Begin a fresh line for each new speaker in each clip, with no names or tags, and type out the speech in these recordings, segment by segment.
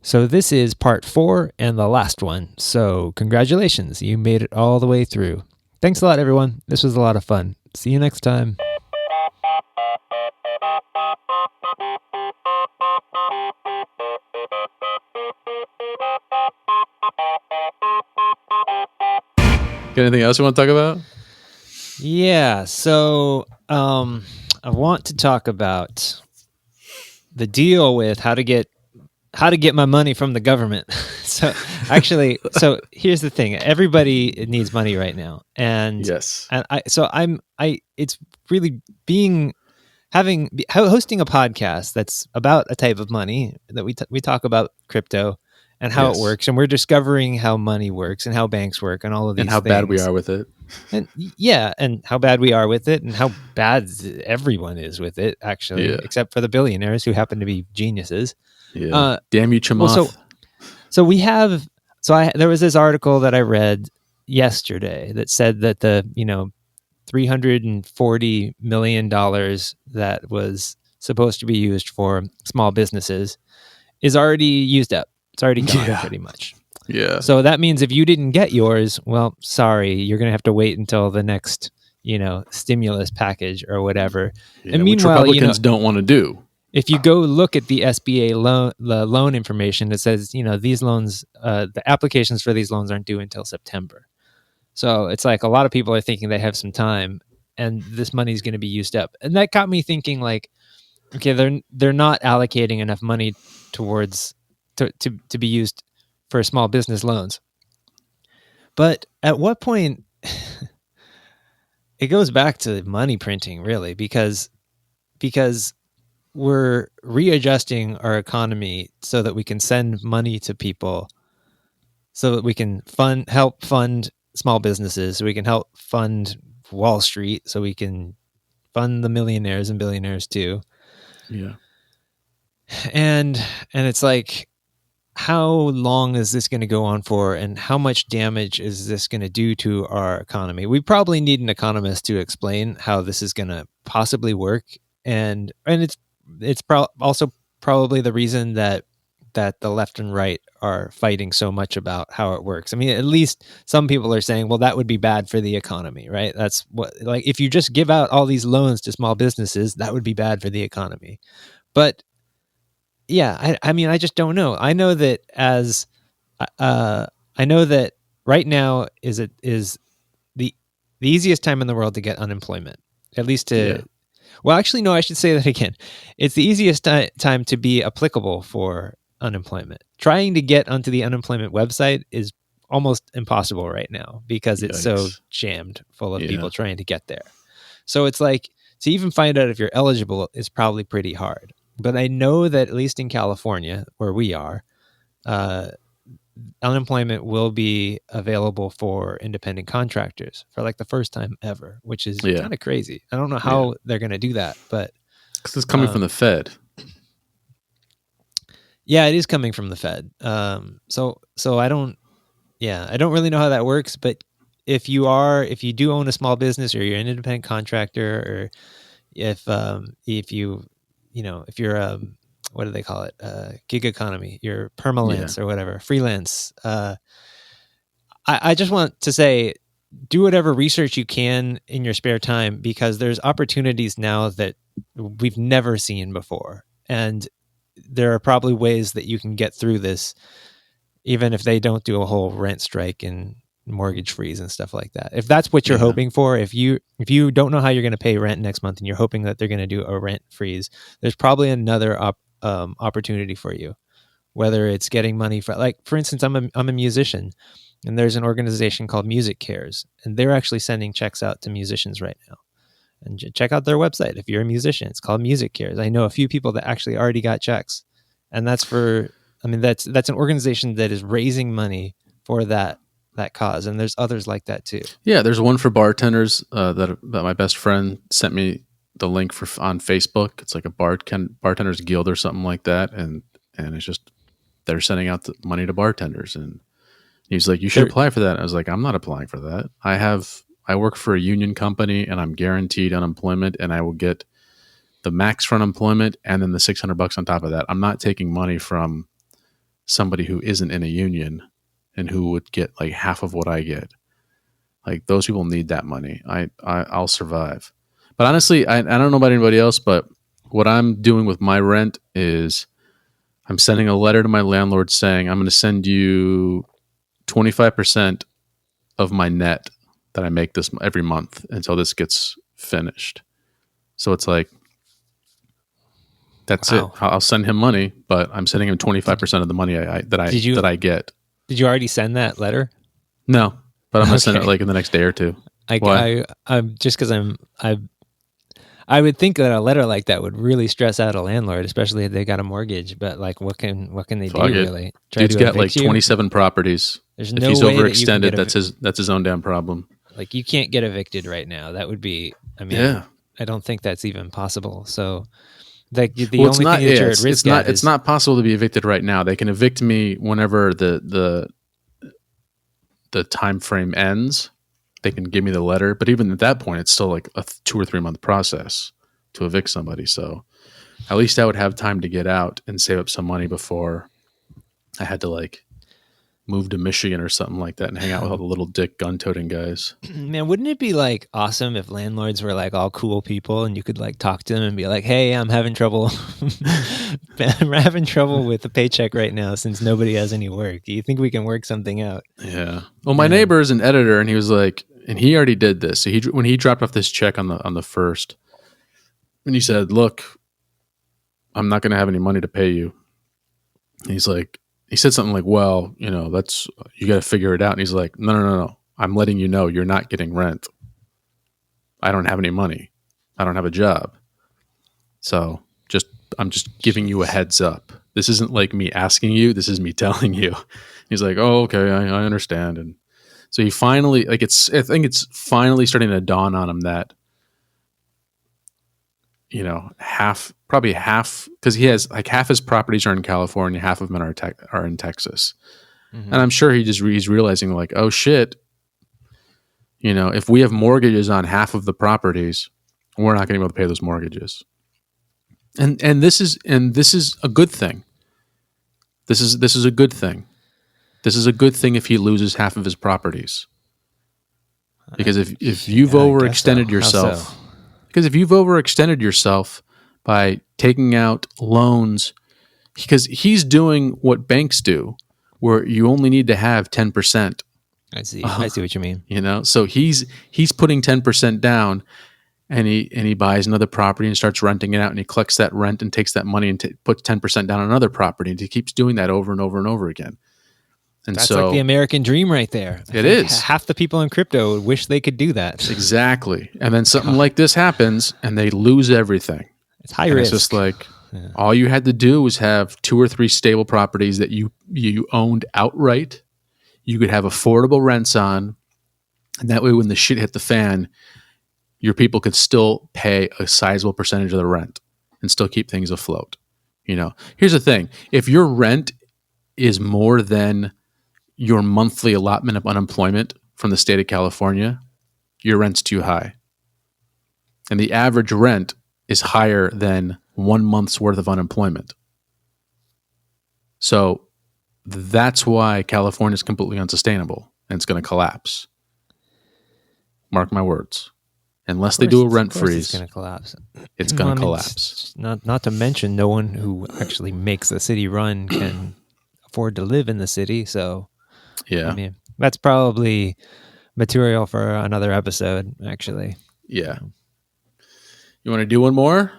So this is part 4 and the last one. So congratulations, you made it all the way through. Thanks a lot, everyone. This was a lot of fun. See you next time.
Got anything else you want to talk about?
Yeah, so I want to talk about the deal with how to get my money from the government. So here's the thing: everybody needs money right now, and
Yes.
it's really hosting a podcast that's about a type of money that we talk about crypto and how it works, and we're discovering how money works and how banks work and all of these
and how
things.
bad we are with it.
And and how bad we are with it, and how bad everyone is with it, actually, except for the billionaires who happen to be geniuses.
Yeah. Damn you, Chamath.
There was this article that I read yesterday that said that the $340 million that was supposed to be used for small businesses is already used up. It's already gone, pretty much.
Yeah.
So that means if you didn't get yours, well, sorry, you're going to have to wait until the next, stimulus package or whatever.
Yeah, and meanwhile, which Republicans don't want to do.
If you go look at the SBA loan information, it says, these loans, the applications for these loans aren't due until September. So it's like a lot of people are thinking they have some time and this money is going to be used up. And that got me thinking, like, okay, they're not allocating enough money towards to be used for small business loans. But at what point it goes back to money printing, really, because we're readjusting our economy so that we can send money to people, so that we can help fund small businesses, so we can help fund Wall Street, so we can fund the millionaires and billionaires too.
Yeah.
And it's like, how long is this going to go on for, and how much damage is this going to do to our economy? We probably need an economist to explain how this is going to possibly work, and it's also probably the reason that the left and right are fighting so much about how it works. I mean, at least some people are saying, well, that would be bad for the economy, right? That's what, like, if you just give out all these loans to small businesses, that would be bad for the economy. But yeah, I mean, I just don't know. I know that right now is the easiest time in the world to get unemployment, at least to. Yeah. Well, actually, no, I should say that again. It's the easiest time to be applicable for unemployment. Trying to get onto the unemployment website is almost impossible right now because it's so jammed full of people trying to get there. So it's like, to even find out if you're eligible is probably pretty hard. But I know that at least in California, where we are, unemployment will be available for independent contractors for like the first time ever, which is kind of crazy. I don't know how they're going to do that, but
because it's coming from the Fed.
Yeah, it is coming from the Fed. So I don't really know how that works. But if you do own a small business, or you're an independent contractor, or if you're what do they call it? Gig economy, you're permalance or whatever, freelance. I just want to say, do whatever research you can in your spare time, because there's opportunities now that we've never seen before. And there are probably ways that you can get through this, even if they don't do a whole rent strike and mortgage freeze and stuff like that. If that's what you're hoping for, if you don't know how you're going to pay rent next month and you're hoping that they're going to do a rent freeze, there's probably another opportunity for you, whether it's getting money for instance, I'm a musician, and there's an organization called Music Cares, and they're actually sending checks out to musicians right now. And check out their website if you're a musician. It's called Music Cares. I know a few people that actually already got checks, and that's an organization that is raising money for that cause. And there's others like that too.
Yeah, there's one for bartenders that my best friend sent me the link for on Facebook. It's like a bartenders guild or something like that, and it's just they're sending out the money to bartenders. And he's like, you should apply for that. I was like, I'm not applying for that. I work for a union company, and I'm guaranteed unemployment, and I will get the max for unemployment and then the $600 on top of that. I'm not taking money from somebody who isn't in a union and who would get like half of what I get. Like those people need that money. I'll survive. But honestly, I don't know about anybody else, but what I'm doing with my rent is I'm sending a letter to my landlord saying I'm going to send you 25% of my net that I make this every month until this gets finished. So it's like, that's it. I'll send him money, but I'm sending him 25% of the money that I get.
Did you already send that letter?
No, but I'm going to send it like in the next day or two.
I'm just because I would think that a letter like that would really stress out a landlord, especially if they got a mortgage. But like, what can they do really?
Dude's got like 27 properties.
There's
if
no
he's
way
overextended, that's his own damn problem.
Like you can't get evicted right now. That would be. I mean, I don't think that's even possible. So, like the only thing that you're at risk at
it's not possible to be evicted right now. They can evict me whenever the time frame ends. They can give me the letter, but even at that point, it's still like a 2 or 3 month process to evict somebody. So at least I would have time to get out and save up some money before I had to like move to Michigan or something like that and hang out with all the little dick gun-toting guys.
Man, wouldn't it be like awesome if landlords were like all cool people and you could like talk to them and be like, hey, I'm having trouble. I'm having trouble with the paycheck right now since nobody has any work. Do you think we can work something out?
Yeah. Well, my neighbor is an editor and he was like, and he already did this. So when he dropped off this check on the first, and he said, look, I'm not going to have any money to pay you. And he's like, he said something like, well, you know, you got to figure it out. And he's like, no. I'm letting you know you're not getting rent. I don't have any money. I don't have a job. So I'm just giving you a heads up. This isn't like me asking you. This is me telling you. He's like, oh, okay, I understand. And so he finally, I think it's finally starting to dawn on him that, you know, probably half, because he has like half his properties are in California, half of them are in Texas. Mm-hmm. And I'm sure he's realizing like, oh shit, you know, if we have mortgages on half of the properties, we're not going to be able to pay those mortgages. And this is a good thing. This is a good thing. This is a good thing if he loses half of his properties. Because if you've overextended yourself, because if you've overextended yourself by taking out loans, because he's doing what banks do, where you only need to have 10%.
I see what you mean.
You know, so he's putting 10% down, and he buys another property and starts renting it out, and he collects that rent and takes that money and puts 10% down on another property, and he keeps doing that over and over and over again. And
that's like the American dream right there.
It is.
Half the people in crypto would wish they could do that.
Exactly. And then something like this happens and they lose everything.
It's high risk.
It's just like all you had to do was have 2 or 3 stable properties that you owned outright. You could have affordable rents on. And that way when the shit hit the fan, your people could still pay a sizable percentage of the rent and still keep things afloat. You know, here's the thing. If your rent is more than your monthly allotment of unemployment from the state of California, your rent's too high. And the average rent is higher than 1 month's worth of unemployment. So that's why California is completely unsustainable and it's going to collapse. Mark my words. Unless they do a rent freeze,
it's going to collapse.
It's going to collapse.
Not to mention, no one who actually makes the city run can afford to live in the city. So,
yeah,
I mean, that's probably material for another episode, actually.
Yeah. You want to do one more?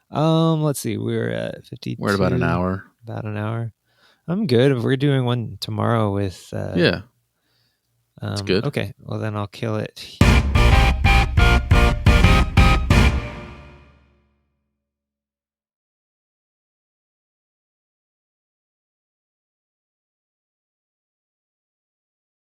Let's see. We're at 52.
We're at about an hour.
About an hour. I'm good. We're doing one tomorrow with.
Yeah. That's good.
Okay. Well, then I'll kill it.